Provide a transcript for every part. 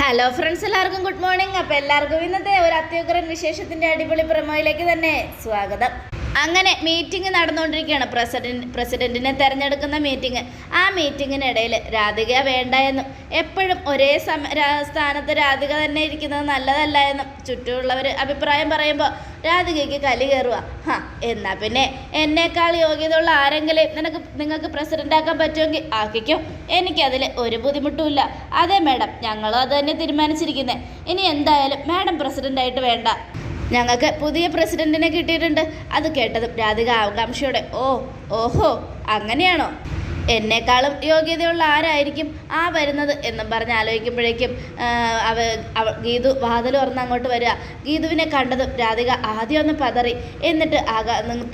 Hello friends, എല്ലാവർക്കും good morning. അപ്പോൾ എല്ലാവർക്കും ഇന്നത്തെ ഒരു അത്യുഗ്രൻ വിശേഷത്തിൻ്റെ അടിപൊളി പ്രമോയിലേക്ക് തന്നെ സ്വാഗതം. അങ്ങനെ മീറ്റിംഗ് നടന്നുകൊണ്ടിരിക്കുകയാണ്, പ്രസിഡന്റിനെ തിരഞ്ഞെടുക്കുന്ന മീറ്റിംഗ്. ആ മീറ്റിങ്ങിനിടയിൽ രാധിക വേണ്ട എന്നും എപ്പോഴും ഒരേ സ്ഥാനത്ത് രാധിക തന്നെ ഇരിക്കുന്നത് നല്ലതല്ല എന്നും ചുറ്റുമുള്ളവർ അഭിപ്രായം പറയുമ്പോൾ രാധികയ്ക്ക് കലി കയറുക. എന്നാൽ പിന്നെ എന്നേക്കാൾ യോഗ്യതയുള്ള ആരെങ്കിലും നിങ്ങൾക്ക് പ്രസിഡൻ്റാക്കാൻ പറ്റുമെങ്കിൽ ആക്കിക്കോ, എനിക്കതിൽ ഒരു ബുദ്ധിമുട്ടുമില്ല. അതെ മാഡം, ഞങ്ങളും അത് തന്നെ തീരുമാനിച്ചിരിക്കുന്നത്. ഇനി എന്തായാലും മാഡം പ്രസിഡൻ്റായിട്ട് വേണ്ട, ഞങ്ങൾക്ക് പുതിയ പ്രസിഡന്റിനെ കിട്ടിയിട്ടുണ്ട്. അത് കേട്ടതും രാധിക ആകാംക്ഷയോടെ ഓഹോ അങ്ങനെയാണോ, എന്നേക്കാളും യോഗ്യതയുള്ള ആരായിരിക്കും ആ വരുന്നത് എന്നും പറഞ്ഞ് ആലോചിക്കുമ്പോഴേക്കും ഗീതു വാതിൽ തുറന്ന് അങ്ങോട്ട് വരിക. ഗീതുവിനെ കണ്ടതും രാധിക ആദ്യം ഒന്ന് പതറി, എന്നിട്ട്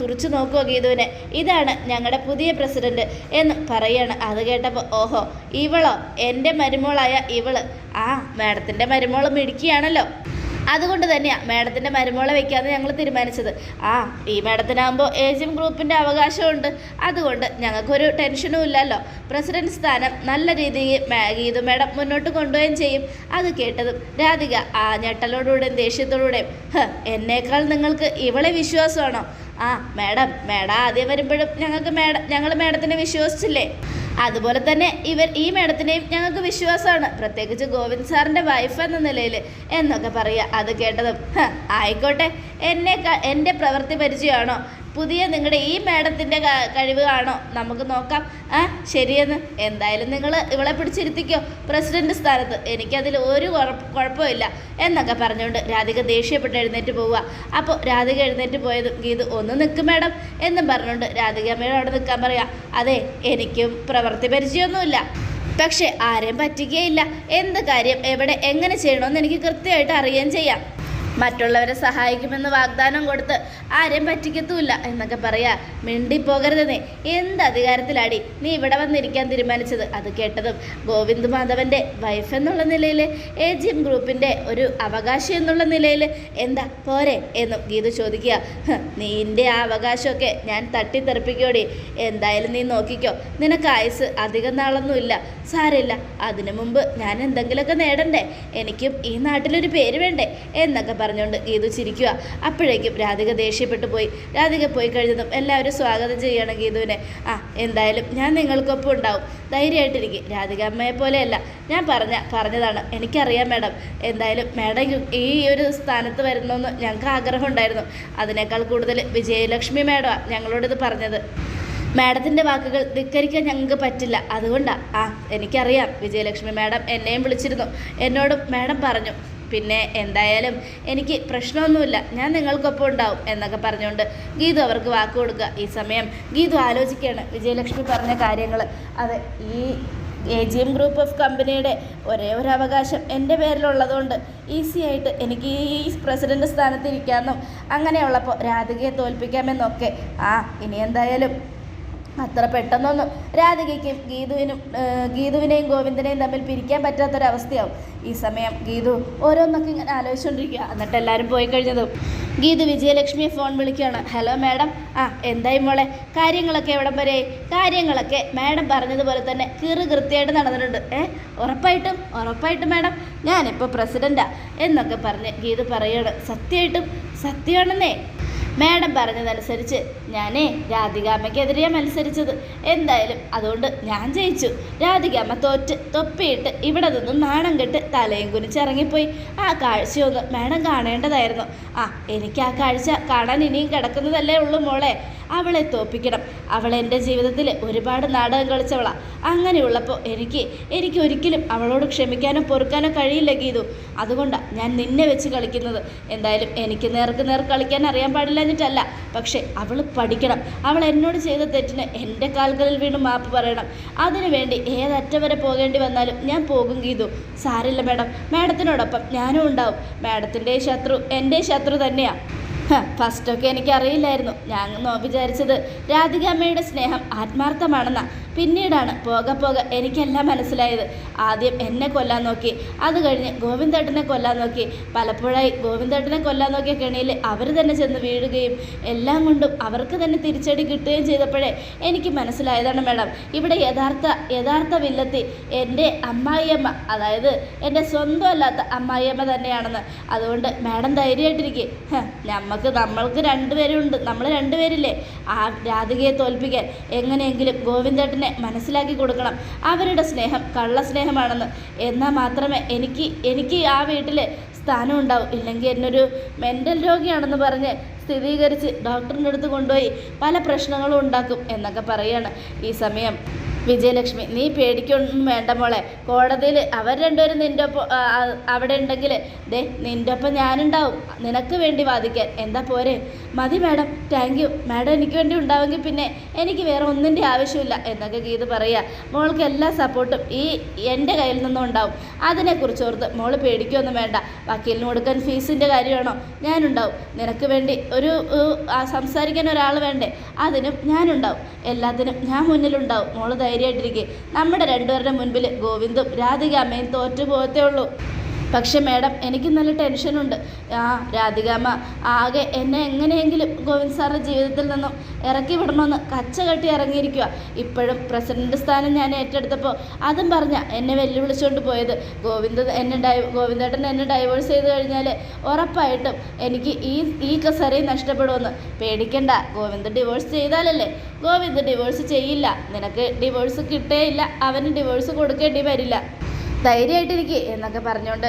തുറച്ചു നോക്കുക ഗീതുവിനെ. ഇതാണ് ഞങ്ങളുടെ പുതിയ പ്രസിഡന്റ് എന്ന് പറയാണ്. അത് കേട്ടപ്പോൾ ഓഹോ, ഇവളോ, എൻ്റെ മരുമോളായ ഇവള്, മാഡത്തിൻ്റെ മരുമോൾ മിടുക്കിയാണല്ലോ, അതുകൊണ്ട് തന്നെയാണ് മാഡത്തിൻ്റെ മരുമോളെ വയ്ക്കാമെന്ന് ഞങ്ങൾ തീരുമാനിച്ചത്. ഈ മാഡത്തിനാകുമ്പോൾ ഏജിയം ഗ്രൂപ്പിൻ്റെ അവകാശമുണ്ട്, അതുകൊണ്ട് ഞങ്ങൾക്കൊരു ടെൻഷനും ഇല്ലല്ലോ. പ്രസിഡന്റ് സ്ഥാനം നല്ല രീതിയിൽ ഗീതു മാഡം മുന്നോട്ട് കൊണ്ടുപോവുകയും ചെയ്യും. അത് കേട്ടതും രാധിക ഞെട്ടലോടുകൂടെയും ദേഷ്യത്തോടുകൂടെയും എന്നേക്കാൾ നിങ്ങൾക്ക് ഇവളെ വിശ്വാസമാണോ? മാഡം ആദ്യം വരുമ്പോഴും ഞങ്ങൾ മാഡത്തിനെ വിശ്വസിച്ചില്ലേ, അതുപോലെ തന്നെ ഈ മാഡത്തിനെയും ഞങ്ങൾക്ക് വിശ്വാസമാണ്, പ്രത്യേകിച്ച് ഗോവിന്ദ് സാറിൻ്റെ വൈഫ് എന്ന നിലയിൽ എന്നൊക്കെ പറയുക. അത് കേട്ടതും ആയിക്കോട്ടെ, എൻ്റെ പ്രവൃത്തി പരിചയമാണോ പുതിയ നിങ്ങളുടെ ഈ മാഡത്തിൻ്റെ കഴിവ് ആണോ, നമുക്ക് നോക്കാം. ശരിയെന്ന്, എന്തായാലും നിങ്ങൾ ഇവളെ പിടിച്ചിരുത്തിക്കോ പ്രസിഡന്റ് സ്ഥാനത്ത്, എനിക്കതിൽ ഒരു കുഴപ്പമില്ല എന്നൊക്കെ പറഞ്ഞുകൊണ്ട് രാധിക ദേഷ്യപ്പെട്ട് എഴുന്നേറ്റ് പോവുക. അപ്പോൾ രാധിക എഴുന്നേറ്റ് പോയതും ഗീതു ഒന്ന് നിൽക്കും മാഡം എന്നും പറഞ്ഞുകൊണ്ട് രാധിക അമ്മയോട് അവിടെ നിൽക്കാൻ പറയാം. അതെ, എനിക്കും പ്രവൃത്തി പരിചയമൊന്നുമില്ല, പക്ഷെ ആരെയും പറ്റിക്കുകയില്ല. എന്ത് കാര്യം എവിടെ എങ്ങനെ ചെയ്യണമെന്ന് എനിക്ക് കൃത്യമായിട്ട് അറിയുകയും ചെയ്യാം. മറ്റുള്ളവരെ സഹായിക്കുമെന്ന് വാഗ്ദാനം കൊടുത്ത് ആരെയും പറ്റിക്കത്തുമില്ല എന്നൊക്കെ പറയാ. മിണ്ടിപ്പോകരുതെന്നേ, എന്ത് അധികാരത്തിലാടി നീ ഇവിടെ വന്നിരിക്കാൻ തീരുമാനിച്ചത്? അത് കേട്ടതും ഗോവിന്ദ് മാധവൻ്റെ വൈഫ് എന്നുള്ള നിലയിൽ, ഏജിയം ഗ്രൂപ്പിൻ്റെ ഒരു അവകാശി എന്നുള്ള നിലയിൽ എന്താ പോരെ എന്നും ഗീതു ചോദിക്കുക. നിൻ്റെ ആ അവകാശമൊക്കെ ഞാൻ തട്ടിത്തെറിപ്പിക്കോടി, എന്തായാലും നീ നോക്കിക്കോ, നിനക്ക് ആയുസ് അധികം നാളൊന്നുമില്ല, സാരമില്ല, അതിനു മുമ്പ് ഞാൻ എന്തെങ്കിലുമൊക്കെ നേടണ്ടേ, എനിക്കും ഈ നാട്ടിലൊരു പേര് വേണ്ടേ എന്നൊക്കെ പറഞ്ഞുകൊണ്ട് ഗീതു ചിരിക്കുക. അപ്പോഴേക്കും രാധിക ദേഷ്യപ്പെട്ടു പോയി. രാധിക പോയി കഴിഞ്ഞതും എല്ലാവരും സ്വാഗതം ചെയ്യണം ഗീതുവിനെ. എന്തായാലും ഞാൻ നിങ്ങൾക്കൊപ്പം ഉണ്ടാവും, ധൈര്യമായിട്ടിരിക്കും. രാധിക അമ്മയെ പോലെയല്ല, ഞാൻ പറഞ്ഞതാണ്, എനിക്കറിയാം മാഡം. എന്തായാലും മാഡം ഈ ഒരു സ്ഥാനത്ത് വരുന്നെന്ന് ഞങ്ങൾക്ക് ആഗ്രഹം ഉണ്ടായിരുന്നു. അതിനേക്കാൾ കൂടുതൽ വിജയലക്ഷ്മി മാഡമാണ് ഞങ്ങളോടിത് പറഞ്ഞത്. മാഡത്തിൻ്റെ വാക്കുകൾ ധിക്കരിക്കാൻ ഞങ്ങൾക്ക് പറ്റില്ല, അതുകൊണ്ടാണ്. എനിക്കറിയാം, വിജയലക്ഷ്മി മാഡം എന്നെയും വിളിച്ചിരുന്നു, എന്നോടും മാഡം പറഞ്ഞു. പിന്നെ എന്തായാലും എനിക്ക് പ്രശ്നമൊന്നുമില്ല, ഞാൻ നിങ്ങൾക്കൊപ്പം ഉണ്ടാവും എന്നൊക്കെ പറഞ്ഞുകൊണ്ട് ഗീതു അവർക്ക് വാക്ക് കൊടുക്കുക. ഈ സമയം ഗീതു ആലോചിക്കുകയാണ് വിജയലക്ഷ്മി പറഞ്ഞ കാര്യങ്ങൾ. അതെ, ഈ ഏജിയം ഗ്രൂപ്പ് ഓഫ് കമ്പനിയുടെ ഒരേ ഒരു അവകാശം എൻ്റെ പേരിലുള്ളതുകൊണ്ട് ഈസി ആയിട്ട് എനിക്ക് ഈ പ്രസിഡന്റ് സ്ഥാനത്ത് ഇരിക്കാമെന്നും അങ്ങനെയുള്ളപ്പോൾ രാധികയെ തോൽപ്പിക്കാമെന്നൊക്കെ. ഇനി എന്തായാലും അത്ര പെട്ടെന്നൊന്നും രാധികയ്ക്കും ഗീതുവിനെയും ഗോവിന്ദനെയും തമ്മിൽ പിരിക്കാൻ പറ്റാത്തൊരവസ്ഥയാവും. ഈ സമയം ഗീതു ഓരോന്നൊക്കെ ഇങ്ങനെ ആലോചിച്ചുകൊണ്ടിരിക്കുക. എന്നിട്ട് എല്ലാവരും പോയി കഴിഞ്ഞതും ഗീതു വിജയലക്ഷ്മിയെ ഫോൺ വിളിക്കുകയാണ്. ഹലോ മാഡം, എന്തായി മോളെ, കാര്യങ്ങളൊക്കെ എവിടം വരെ? കാര്യങ്ങളൊക്കെ മാഡം പറഞ്ഞതുപോലെ തന്നെ കൃത്യമായിട്ട് നടന്നിട്ടുണ്ട്. ഉറപ്പായിട്ടും മാഡം, ഞാനിപ്പോൾ പ്രസിഡൻ്റാണ് എന്നൊക്കെ പറഞ്ഞ് ഗീതു പറയുകയാണ്. സത്യമാണെന്നേ, മാഡം പറഞ്ഞതനുസരിച്ച് ഞാനേ രാധികാമ്മയ്ക്കെതിരെയാണ് മത്സരിച്ചത്. എന്തായാലും അതുകൊണ്ട് ഞാൻ ജയിച്ചു. രാധികാമ്മ തൊപ്പിയിട്ട് ഇവിടെ നിന്നും നാണം കെട്ട് തലയും കുനിച്ചിറങ്ങിപ്പോയി. ആ കാഴ്ചയൊന്ന് മാഡം കാണേണ്ടതായിരുന്നു. എനിക്ക് ആ കാഴ്ച കാണാൻ ഇനിയും കിടക്കുന്നതല്ലേ ഉള്ളൂ മോളെ. അവളെ തോൽപ്പിക്കണം. അവൾ എൻ്റെ ജീവിതത്തിൽ ഒരുപാട് നാടകം കളിച്ചവളാണ്. അങ്ങനെയുള്ളപ്പോൾ എനിക്ക് ഒരിക്കലും അവളോട് ക്ഷമിക്കാനോ പൊറുക്കാനോ കഴിയില്ല ഗീതു. അതുകൊണ്ടാണ് ഞാൻ നിന്നെ വെച്ച് കളിക്കുന്നത്. എന്തായാലും എനിക്ക് നേർക്ക് കളിക്കാൻ അറിയാൻ പാടില്ലഞ്ഞിട്ടല്ല, പക്ഷേ അവൾ പഠിക്കണം. അവൾ എന്നോട് ചെയ്ത തെറ്റിന് എൻ്റെ കാൽകളിൽ വീണ് മാപ്പ് പറയണം. അതിനുവേണ്ടി ഏതറ്റം വരെ പോകേണ്ടി വന്നാലും ഞാൻ പോകും ഗീതു. സാരില്ല മാഡം, മാഡത്തിനോടൊപ്പം ഞാനും ഉണ്ടാവും. മാഡത്തിൻ്റെ ശത്രു എൻ്റെ ശത്രു തന്നെയാണ്. ഫസ്റ്റൊക്കെ എനിക്കറിയില്ലായിരുന്നു. ഞാൻ വിചാരിച്ചത് രാധികാമ്മയുടെ സ്നേഹം ആത്മാർത്ഥമാണെന്നാണ്. പിന്നീടാണ് പോകെ പോകെ എനിക്കെല്ലാം മനസ്സിലായത്. ആദ്യം എന്നെ കൊല്ലാൻ നോക്കി, അത് കഴിഞ്ഞ് ഗോവിന്ദേട്ടനെ കൊല്ലാൻ നോക്കി. പലപ്പോഴായി ഗോവിന്ദേട്ടനെ കൊല്ലാൻ നോക്കിയ കെണിയിൽ അവർ തന്നെ ചെന്ന് വീഴുകയും എല്ലാം കൊണ്ടും അവർക്ക് തന്നെ തിരിച്ചടി കിട്ടുകയും ചെയ്തപ്പോഴേ എനിക്ക് മനസ്സിലായതാണ് മാഡം, ഇവിടെ യഥാർത്ഥ വില്ലത്തി എൻ്റെ അമ്മായിയമ്മ, അതായത് എൻ്റെ സ്വന്തം അല്ലാത്ത അമ്മായിയമ്മ തന്നെയാണെന്ന്. അതുകൊണ്ട് മാഡം ധൈര്യമായിട്ടിരിക്കുക. നമ്മൾക്ക് രണ്ടുപേരുണ്ട്, നമ്മൾ രണ്ടുപേരില്ലേ. ആ രാധികയെ തോൽപ്പിക്കാൻ എങ്ങനെയെങ്കിലും ഗോവിന്ദേട്ടനെ മനസ്സിലാക്കി കൊടുക്കണം അവരുടെ സ്നേഹം കള്ളസ്നേഹമാണെന്ന്. എന്നാൽ മാത്രമേ എനിക്ക് ആ വീട്ടിൽ സ്ഥാനം ഉണ്ടാവും. ഇല്ലെങ്കിൽ എന്നൊരു മെൻ്റൽ രോഗിയാണെന്ന് പറഞ്ഞ് സ്ഥിരീകരിച്ച് ഡോക്ടറിൻ്റെ അടുത്ത് കൊണ്ടുപോയി പല പ്രശ്നങ്ങളും ഉണ്ടാക്കും എന്നൊക്കെ പറയുകയാണ്. ഈ സമയം വിജയലക്ഷ്മി, നീ പേടിക്കൊന്നും വേണ്ട മോളെ, കോടതിയിൽ അവർ രണ്ടുപേരും നിൻ്റെ ഒപ്പം അവിടെ ഉണ്ടെങ്കിൽ നിൻ്റെ ഒപ്പം ഞാനുണ്ടാവും നിനക്ക് വേണ്ടി വാദിക്കാൻ. എന്താ പോരെ? മതി മാഡം, താങ്ക് യു മാഡം, എനിക്ക് വേണ്ടി ഉണ്ടാവുമെങ്കിൽ പിന്നെ എനിക്ക് വേറെ ഒന്നിൻ്റെ ആവശ്യമില്ല എന്നൊക്കെ ഗീത പറയുക. മോൾക്ക് എല്ലാ സപ്പോർട്ടും എൻ്റെ കയ്യിൽ നിന്നും ഉണ്ടാവും. അതിനെക്കുറിച്ച് ഓർത്ത് മോൾ പേടിക്കൊന്നും വേണ്ട. വക്കീലിന് കൊടുക്കാൻ ഫീസിൻ്റെ കാര്യമാണോ? ഞാനുണ്ടാവും. നിനക്ക് വേണ്ടി സംസാരിക്കാൻ ഒരാൾ വേണ്ടേ? അതിനും ഞാനുണ്ടാവും. എല്ലാത്തിനും ഞാൻ മുന്നിലുണ്ടാവും. മോൾ ധൈര്യമായിട്ടിരിക്കുക. നമ്മുടെ രണ്ടുപേരുടെ മുൻപിൽ ഗോവിന്ദും രാധിക അമ്മയും തോറ്റു പോകത്തേ ഉള്ളൂ. പക്ഷെ മാഡം, എനിക്ക് നല്ല ടെൻഷനുണ്ട്. രാധികാമ്മ ആകെ എന്നെ എങ്ങനെയെങ്കിലും ഗോവിന്ദ് സാറിൻ്റെ ജീവിതത്തിൽ നിന്നും ഇറക്കി വിടണമെന്ന് കച്ച കെട്ടി ഇറങ്ങിയിരിക്കുക. ഇപ്പോഴും പ്രസിഡന്റ് സ്ഥാനം ഞാൻ ഏറ്റെടുത്തപ്പോൾ അതും പറഞ്ഞ എന്നെ വെല്ലുവിളിച്ചുകൊണ്ട് പോയത്. ഗോവിന്ദേട്ടൻ എന്നെ ഡൈവോഴ്സ് ചെയ്ത് കഴിഞ്ഞാൽ ഉറപ്പായിട്ടും എനിക്ക് ഈ കസേരയും നഷ്ടപ്പെടുമെന്ന്. പേടിക്കണ്ട, ഗോവിന്ദ് ഡിവോഴ്സ് ചെയ്താലല്ലേ. ഗോവിന്ദ് ഡിവോഴ്സ് ചെയ്യില്ല, നിനക്ക് ഡിവോഴ്സ് കിട്ടേയില്ല, അവന് ഡിവോഴ്സ് കൊടുക്കേണ്ടി വരില്ല. ധൈര്യമായിട്ടിരിക്കുക എന്നൊക്കെ പറഞ്ഞുകൊണ്ട്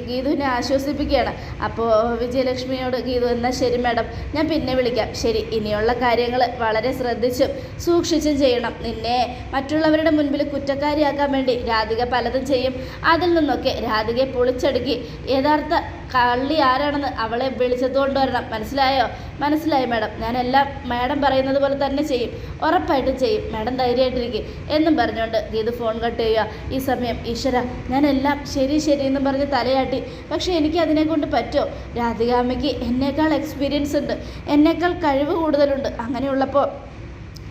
ഗീതുവിനെ ആശ്വസിപ്പിക്കുകയാണ്. അപ്പോൾ വിജയലക്ഷ്മിയോട് ഗീതു, എന്നാൽ ശരി മാഡം, ഞാൻ പിന്നെ വിളിക്കാം. ശരി, ഇനിയുള്ള കാര്യങ്ങൾ വളരെ ശ്രദ്ധിച്ചും സൂക്ഷിച്ചും ചെയ്യണം. നിന്നെ മറ്റുള്ളവരുടെ മുൻപിൽ കുറ്റക്കാരിയാക്കാൻ വേണ്ടി രാധിക പലതും ചെയ്യും. അതിൽ നിന്നൊക്കെ രാധികയെ പൊളിച്ചടുക്കി യഥാർത്ഥ കള്ളി ആരാണെന്ന് അവളെ വിളിച്ചത് കൊണ്ടുവരണം. മനസ്സിലായോ? മനസ്സിലായി മാഡം, ഞാനെല്ലാം മാഡം പറയുന്നത് പോലെ തന്നെ ചെയ്യും, ഉറപ്പായിട്ടും ചെയ്യും. മാഡം ധൈര്യമായിട്ടിരിക്കും എന്നും പറഞ്ഞുകൊണ്ട് ഗീതു ഫോൺ കട്ട് ചെയ്യുക. ഈ സമയം ഈശ്വര, ഞാനെല്ലാം ശരി എന്ന് പറഞ്ഞ് തലയാട്ടി. പക്ഷേ എനിക്ക് അതിനെക്കൊണ്ട് പറ്റുമോ? രാധികാമ്മയ്ക്ക് എന്നേക്കാൾ എക്സ്പീരിയൻസ് ഉണ്ട്, എന്നേക്കാൾ കഴിവ് കൂടുതലുണ്ട്. അങ്ങനെയുള്ളപ്പോൾ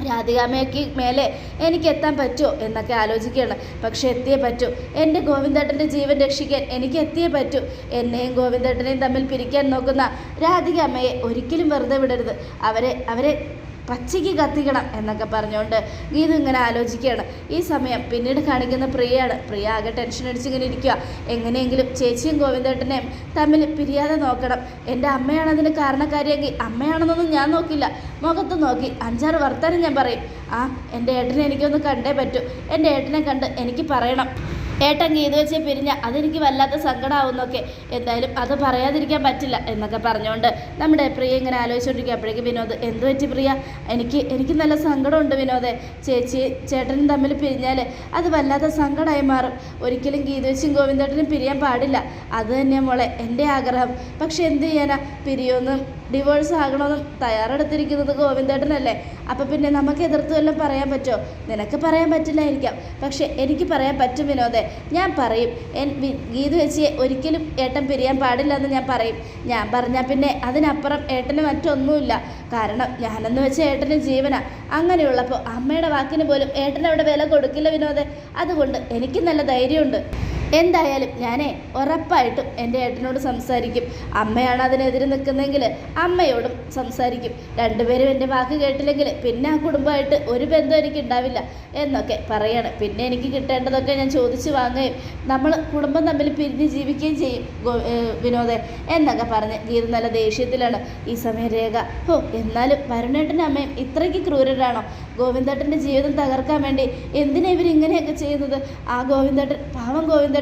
രാധികാമ്മയ്ക്ക് മേലെ എനിക്ക് എത്താൻ പറ്റുമോ എന്നൊക്കെ ആലോചിക്കുകയാണ്. പക്ഷെ എത്തിയേ പറ്റൂ. എൻ്റെ ഗോവിന്ദേട്ടൻ്റെ ജീവൻ രക്ഷിക്കാൻ എനിക്ക് എത്തിയേ പറ്റൂ. എന്നെയും ഗോവിന്ദേട്ടനെയും തമ്മിൽ പിരിക്കാൻ നോക്കുന്ന രാധികാമ്മയെ ഒരിക്കലും വെറുതെ വിടരുത്. അവരെ പച്ചയ്ക്ക് കത്തിക്കണം എന്നൊക്കെ പറഞ്ഞുകൊണ്ട് ഗീതു ഇങ്ങനെ ആലോചിക്കുകയാണ്. ഈ സമയം പിന്നീട് കാണിക്കുന്ന പ്രിയയാണ്. പ്രിയ ആകെ ടെൻഷൻ അടിച്ചിങ്ങനെ ഇരിക്കുക. എങ്ങനെയെങ്കിലും ചേച്ചിയും ഗോവിന്ദേട്ടനെയും തമ്മിൽ പിരിയാതെ നോക്കണം. എൻ്റെ അമ്മയാണ് അതിന് കാരണക്കാരിയെങ്കിൽ അമ്മയാണെന്നൊന്നും ഞാൻ നോക്കില്ല, മുഖത്ത് നോക്കി 5-6 വർത്താനം ഞാൻ പറയും. എൻ്റെ ഏട്ടനെ എനിക്കൊന്ന് കണ്ടേ പറ്റൂ. എൻ്റെ ഏട്ടനെ കണ്ട് എനിക്ക് പറയണം, ഏട്ടൻ ഗീതു വെച്ച് പിരിഞ്ഞ അതെനിക്ക് വല്ലാത്ത സങ്കടമാവുന്നൊക്കെ. എന്തായാലും അത് പറയാതിരിക്കാൻ പറ്റില്ല എന്നൊക്കെ പറഞ്ഞുകൊണ്ട് നമ്മുടെ പ്രിയ ഇങ്ങനെ ആലോചിച്ചുകൊണ്ടിരിക്കുക. അപ്പോഴേക്ക് വിനോദ്, എന്തു പറ്റി പ്രിയ? എനിക്ക് നല്ല സങ്കടമുണ്ട് വിനോദേ. ചേട്ടനും തമ്മിൽ പിരിഞ്ഞാൽ അത് വല്ലാത്ത സങ്കടമായി മാറും. ഒരിക്കലും ഗീതു വെച്ചും ഗോവിന്ദേട്ടനും പിരിയാൻ പാടില്ല. അത് തന്നെയാണ് മോളെ എൻ്റെ ആഗ്രഹം. പക്ഷെ എന്ത് ചെയ്യാനാ, പിരിയൊന്നും ഡിവോഴ്സ് ആകണമെന്നും തയ്യാറെടുത്തിരിക്കുന്നത് ഗോവിന്ദേട്ടനല്ലേ. അപ്പം പിന്നെ നമുക്ക് എതിർത്ത് വല്ലതും പറയാൻ പറ്റുമോ? നിനക്ക് പറയാൻ പറ്റില്ലായിരിക്കാം, പക്ഷെ എനിക്ക് പറയാൻ പറ്റും വിനോദേ. ഞാൻ പറയും, ഗീതു വെച്ച് ഒരിക്കലും ഏട്ടൻ പിരിയാൻ പാടില്ല എന്ന് ഞാൻ പറയും. ഞാൻ പറഞ്ഞാൽ പിന്നെ അതിനപ്പുറം ഏട്ടന് മറ്റൊന്നുമില്ല. കാരണം ഞാനെന്ന് വെച്ചാൽ ഏട്ടന് ജീവനാ. അങ്ങനെയുള്ളപ്പോൾ അമ്മയുടെ വാക്കിന് പോലും ഏട്ടൻ അവിടെ വില കൊടുക്കില്ല വിനോദേ. അതുകൊണ്ട് എനിക്ക് നല്ല ധൈര്യമുണ്ട്. എന്തായാലും ഞാനേ ഉറപ്പായിട്ടും എൻ്റെ ഏട്ടനോട് സംസാരിക്കും. അമ്മയാണ് അതിനെതിരെ നിൽക്കുന്നതെങ്കിൽ അമ്മയോടും സംസാരിക്കും. രണ്ടുപേരും എൻ്റെ വാക്ക് കേട്ടില്ലെങ്കിൽ പിന്നെ ആ കുടുംബമായിട്ട് ഒരു ബന്ധം എനിക്ക് ഉണ്ടാവില്ല എന്നൊക്കെ പറയാണ്. പിന്നെ എനിക്ക് കിട്ടേണ്ടതൊക്കെ ഞാൻ ചോദിച്ചു വാങ്ങുകയും നമ്മൾ കുടുംബം തമ്മിൽ പിരിഞ്ഞ് ജീവിക്കുകയും ചെയ്യും വിനോദേ എന്നൊക്കെ പറഞ്ഞ് ഗീത നല്ല ദേഷ്യത്തിലാണ്. ഈ സമയം രേഖ, എന്നാലും വരുണേട്ടൻ്റെ അമ്മയും ഇത്രയ്ക്ക് ക്രൂരരാണോ? ഗോവിന്ദേട്ടൻ്റെ ജീവിതം തകർക്കാൻ വേണ്ടി എന്തിനാ ഇവരിങ്ങനെയൊക്കെ ചെയ്യുന്നത്? ആ ഗോവിന്ദേട്ടൻ, പാവം ഗോവിന്ദേട്ടൻ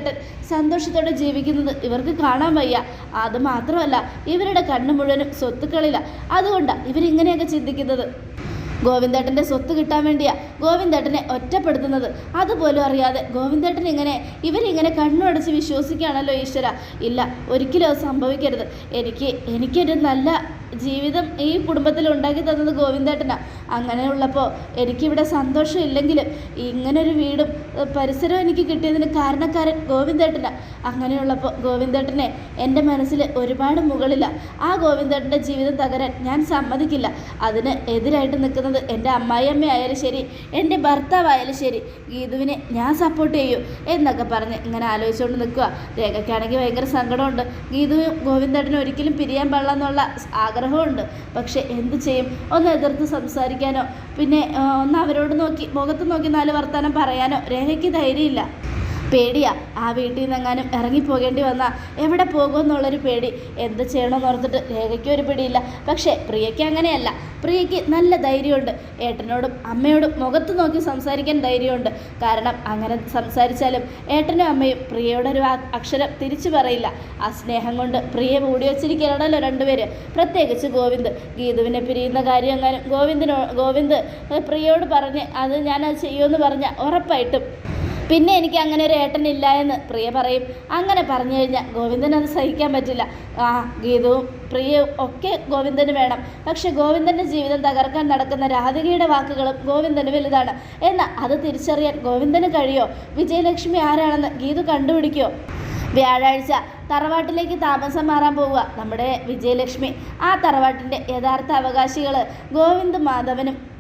സന്തോഷത്തോടെ ജീവിക്കുന്നത് ഇവർക്ക് കാണാൻ വയ്യ. അത് മാത്രമല്ല, ഇവരുടെ കണ്ണു മുഴുവനും സ്വത്തുക്കളില്ല. അതുകൊണ്ടാണ് ഇവരിങ്ങനെയൊക്കെ ചിന്തിക്കുന്നത്. ഗോവിന്ദേട്ടൻ്റെ സ്വത്ത് കിട്ടാൻ വേണ്ടിയാ ഗോവിന്ദേട്ടനെ ഒറ്റപ്പെടുത്തുന്നത്. അതുപോലും അറിയാതെ ഗോവിന്ദേട്ടൻ ഇവരിങ്ങനെ കണ്ണുടച്ച് വിശ്വസിക്കുകയാണല്ലോ ഈശ്വര. ഇല്ല, ഒരിക്കലും അത് സംഭവിക്കരുത്. എനിക്കൊരു നല്ല ജീവിതം ഈ കുടുംബത്തിൽ ഉണ്ടാക്കി തന്നത് ഗോവിന്ദേട്ടനാണ്. അങ്ങനെയുള്ളപ്പോൾ എനിക്കിവിടെ സന്തോഷം ഇല്ലെങ്കിലും ഇങ്ങനൊരു വീടും പരിസരവും എനിക്ക് കിട്ടിയതിന് കാരണക്കാരൻ ഗോവിന്ദേട്ടനാണ്. അങ്ങനെയുള്ളപ്പോൾ ഗോവിന്ദേട്ടനെ എൻ്റെ മനസ്സിൽ ഒരുപാട് മുകളിലാണ്. ആ ഗോവിന്ദേട്ടൻ്റെ ജീവിതം തകരാൻ ഞാൻ സമ്മതിക്കില്ല. അതിന് എതിരായിട്ട് നിൽക്കുന്നത് എൻ്റെ അമ്മായിയമ്മ ആയാലും ശരി, എൻ്റെ ഭർത്താവായാലും ശരി, ഗീതുവിനെ ഞാൻ സപ്പോർട്ട് ചെയ്യും എന്നൊക്കെ പറഞ്ഞ് ഇങ്ങനെ ആലോചിച്ചുകൊണ്ട് നിൽക്കുക. രേഖയ്ക്കാണെങ്കിൽ ഭയങ്കര സങ്കടമുണ്ട്. ഗീതുവും ഗോവിന്ദേട്ടനും ഒരിക്കലും പിരിയാൻ പാടില്ല എന്നുള്ള ആഗ്രഹമുണ്ട്. പക്ഷേ എന്ത് ചെയ്യും? ഒന്ന് എതിർത്ത് സംസാരിക്കാനോ പിന്നെ ഒന്ന് അവരോട് നോക്കി മുഖത്ത് നോക്കി 4 വർത്തമാനം പറയാനോ രേഖയ്ക്ക് ധൈര്യമില്ല. പേടിയാ. ആ വീട്ടിൽ നിന്നെങ്ങാനും ഇറങ്ങിപ്പോകേണ്ടി വന്നാൽ എവിടെ പോകുമെന്നുള്ളൊരു പേടി. എന്ത് ചെയ്യണമെന്ന് ഓർത്തിട്ട് രേഖയ്ക്ക് ഒരു പിടിയില്ല. പക്ഷേ പ്രിയയ്ക്ക് അങ്ങനെയല്ല. പ്രിയയ്ക്ക് നല്ല ധൈര്യമുണ്ട്. ഏട്ടനോടും അമ്മയോടും മുഖത്ത് നോക്കി സംസാരിക്കാൻ ധൈര്യമുണ്ട്. കാരണം അങ്ങനെ സംസാരിച്ചാലും ഏട്ടനും അമ്മയും പ്രിയയുടെ അക്ഷരം തിരിച്ചു പറയില്ല. ആ സ്നേഹം കൊണ്ട് പ്രിയ മൂടി വച്ചിരിക്കുകയാണല്ലോ 2 പേര്. പ്രത്യേകിച്ച് ഗോവിന്ദ്. ഗീതുവിനെ പിരിയുന്ന കാര്യം എങ്ങാനും ഗോവിന്ദ് പ്രിയയോട് പറഞ്ഞ് അത് ഞാനത് ചെയ്യുമെന്ന് പറഞ്ഞാൽ ഉറപ്പായിട്ടും പിന്നെ എനിക്ക് അങ്ങനെ ഒരു ഏട്ടനില്ല എന്ന് പ്രിയ പറയും. അങ്ങനെ പറഞ്ഞു കഴിഞ്ഞാൽ ഗോവിന്ദന് അത് സഹിക്കാൻ പറ്റില്ല. ഗീതവും പ്രിയയും ഒക്കെ ഗോവിന്ദന് വേണം. പക്ഷെ ഗോവിന്ദൻ്റെ ജീവിതം തകർക്കാൻ നടക്കുന്ന രാധികയുടെ വാക്കുകളും ഗോവിന്ദന് വലുതാണ്. എന്നാൽ അത് തിരിച്ചറിയാൻ ഗോവിന്ദന് കഴിയോ? വിജയലക്ഷ്മി ആരാണെന്ന് ഗീതു കണ്ടുപിടിക്കുമോ? വ്യാഴാഴ്ച തറവാട്ടിലേക്ക് താമസം മാറാൻ പോവുക നമ്മുടെ വിജയലക്ഷ്മി. ആ തറവാട്ടിൻ്റെ യഥാർത്ഥ അവകാശികൾ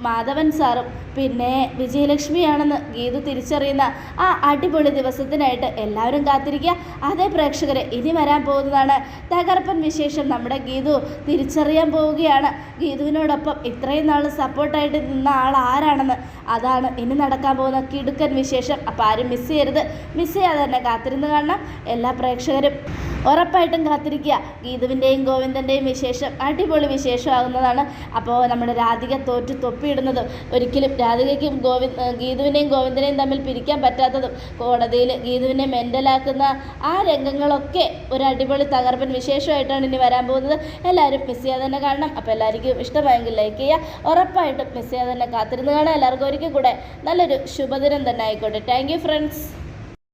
മാധവൻ സാറും പിന്നെ വിജയലക്ഷ്മിയാണെന്ന് ഗീതു തിരിച്ചറിയുന്ന ആ അടിപൊളി ദിവസത്തിനായിട്ട് എല്ലാവരും കാത്തിരിക്കുക. അതേ പ്രേക്ഷകരെ, ഇനി വരാൻ പോകുന്നതാണ് തകർപ്പൻ വിശേഷം. നമ്മുടെ ഗീതു തിരിച്ചറിയാൻ പോവുകയാണ്. ഗീതുവിനോടൊപ്പം ഇത്രയും നാൾ സപ്പോർട്ടായിട്ട് നിന്ന ആൾ ആരാണെന്ന്. അതാണ് ഇനി നടക്കാൻ പോകുന്ന കിടുക്കൻ വിശേഷം. അപ്പോൾ ആരും മിസ് ചെയ്യരുത്. മിസ് ചെയ്യാതെ തന്നെ കാത്തിരുന്ന് കാണണം. എല്ലാ പ്രേക്ഷകരും ഉറപ്പായിട്ടും കാത്തിരിക്കുക. ഗീതുവിൻ്റെയും ഗോവിന്ദൻ്റെയും വിശേഷം അടിപൊളി വിശേഷമാകുന്നതാണ്. അപ്പോൾ നമ്മുടെ രാധിക തോറ്റ് തൊപ്പിയിടുന്നതും ഒരിക്കലും രാധികയ്ക്കും ഗീതുവിനെയും ഗോവിന്ദനെയും തമ്മിൽ പിരിക്കാൻ പറ്റാത്തതും കോടതിയിൽ ഗീതുവിനെ മെൻ്റലാക്കുന്ന ആ രംഗങ്ങളൊക്കെ ഒരു അടിപൊളി തകർപ്പൻ വിശേഷമായിട്ടാണ് ഇനി വരാൻ പോകുന്നത്. എല്ലാവരും മിസ് ചെയ്യാതെ തന്നെ കാണണം. അപ്പോൾ എല്ലാവർക്കും ഇഷ്ടമായെങ്കിൽ ലൈക്ക് ചെയ്യുക. ഉറപ്പായിട്ടും മിസ് ചെയ്യാതെ തന്നെ കാത്തിരുന്ന് കാണാം. എല്ലാവർക്കും ഒരിക്കൽ കൂടെ നല്ലൊരു ശുഭദിനം തന്നെ ആയിക്കോട്ടെ. Thank you friends.